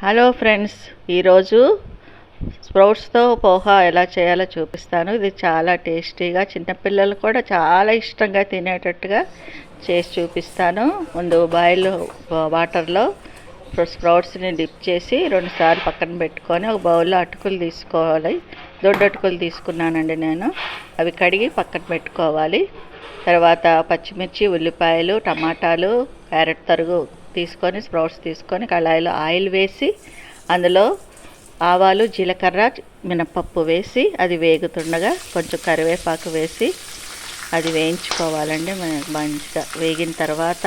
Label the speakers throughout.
Speaker 1: Hello friends, ఈరోజు స్ప్రౌట్స్తో పోహా ఎలా చేయాలో చూపిస్తాను. ఇది చాలా టేస్టీగా, చిన్నపిల్లలు కూడా చాలా ఇష్టంగా తినేటట్టుగా చేసి చూపిస్తాను. ముందు బాయిల్ వాటర్లో స్ప్రౌట్స్ని డిప్ చేసి 2 సార్లు పక్కన పెట్టుకొని ఒక బౌల్లో అటుకులు తీసుకోవాలి. దొడ్డు అటుకులు తీసుకున్నానండి నేను. అవి కడిగి పక్కన పెట్టుకోవాలి. తర్వాత పచ్చిమిర్చి, ఉల్లిపాయలు, టమాటాలు, క్యారెట్ తరుగు తీసుకొని స్ప్రౌట్స్ తీసుకొని కళాయిలో ఆయిల్ వేసి అందులో ఆవాలు, జీలకర్ర, మినపప్పు వేసి అది వేగుతుండగా కొంచెం కరివేపాకు వేసి అది వేయించుకోవాలండి. మంచిగా వేగిన తర్వాత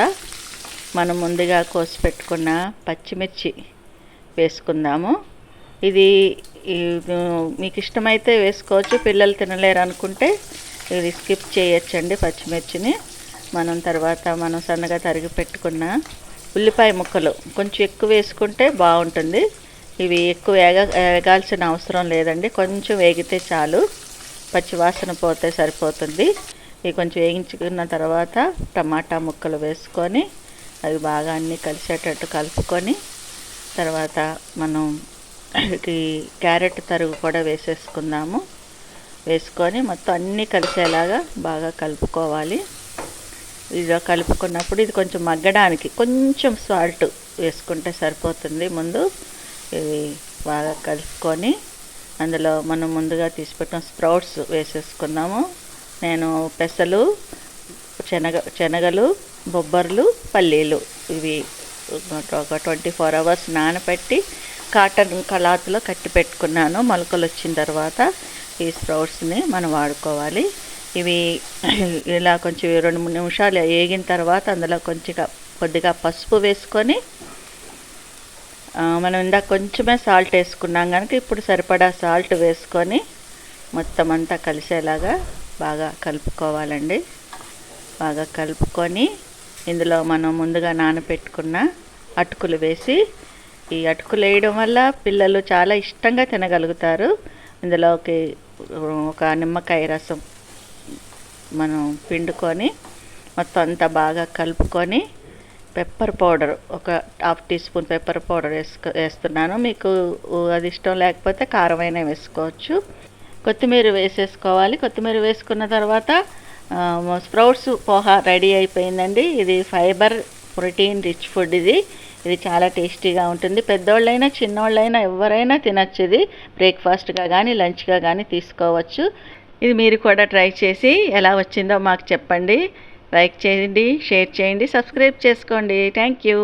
Speaker 1: మనం ముందుగా కోసి పెట్టుకున్న పచ్చిమిర్చి వేసుకుందాము. ఇది మీకు ఇష్టమైతే వేసుకోవచ్చు, పిల్లలు తినలేరు అనుకుంటే ఇది స్కిప్ చేయొచ్చండి పచ్చిమిర్చిని. తర్వాత మనం సన్నగా తరిగి పెట్టుకున్న ఉల్లిపాయ ముక్కలు కొంచెం ఎక్కువ వేసుకుంటే బాగుంటుంది. ఇవి ఎక్కువ వేగాల్సిన అవసరం లేదండి, కొంచెం వేగితే చాలు, పచ్చివాసన పోతే సరిపోతుంది. ఇవి కొంచెం వేగించుకున్న తర్వాత టమాటా ముక్కలు వేసుకొని అవి బాగా అన్నీ కలిసేటట్టు కలుపుకొని తర్వాత మనం క్యారెట్ తరుగు కూడా వేసేసుకుందాము. వేసుకొని మొత్తం అన్నీ కలిసేలాగా బాగా కలుపుకోవాలి. ఇది కలుపుకున్నప్పుడు ఇది కొంచెం మగ్గడానికి కొంచెం సాల్ట్ వేసుకుంటే సరిపోతుంది. ముందు ఇవి బాగా కలుపుకొని అందులో మనం ముందుగా తీసుపెట్టిన స్ప్రౌట్స్ వేసేసుకున్నాము. నేను పెసలు, శనగలు, బొబ్బర్లు, పల్లీలు ఇవి ఒక 24 hours నానబెట్టి కాటన్ క్లాత్లో కట్టి పెట్టుకున్నాను. మొలకలు వచ్చిన తర్వాత ఈ స్ప్రౌట్స్ని మనం వాడుకోవాలి. ఇవి ఇలా కొంచెం 2-3 నిమిషాలు వేగిన తర్వాత అందులో కొద్దిగా పసుపు వేసుకొని మనం ఇందాక కొంచెమే సాల్ట్ వేసుకున్నాం కనుక ఇప్పుడు సరిపడా సాల్ట్ వేసుకొని మొత్తం అంతా కలిసేలాగా బాగా కలుపుకోవాలండి. బాగా కలుపుకొని ఇందులో మనం ముందుగా నానబెట్టుకున్న అటుకులు వేసి, ఈ అటుకులు వేయడం వల్ల పిల్లలు చాలా ఇష్టంగా తినగలుగుతారు. ఇందులోకి ఒక నిమ్మకాయ రసం మనం పిండుకొని మొత్తం అంతా బాగా కలుపుకొని పెప్పర్ పౌడర్ ఒక 1/2 teaspoon పెప్పర్ పౌడర్ వేస్తున్నాను. మీకు అది ఇష్టం లేకపోతే కారమైనా వేసుకోవచ్చు. కొత్తిమీర వేసేసుకోవాలి. కొత్తిమీర వేసుకున్న తర్వాత స్ప్రౌట్స్ పోహా రెడీ అయిపోయిందండి. ఇది ఫైబర్, ప్రోటీన్ రిచ్ ఫుడ్. ఇది చాలా టేస్టీగా ఉంటుంది. పెద్దోళ్ళైనా చిన్నోళ్ళైనా ఎవరైనా తినచ్చు. ఇది బ్రేక్ఫాస్ట్గా కానీ లంచ్గా కానీ తీసుకోవచ్చు. ఇది మీరు కూడా ట్రై చేసి ఎలా వచ్చిందో మాకు చెప్పండి. లైక్ చేయండి, షేర్ చేయండి, సబ్స్క్రైబ్ చేసుకోండి. Thank you.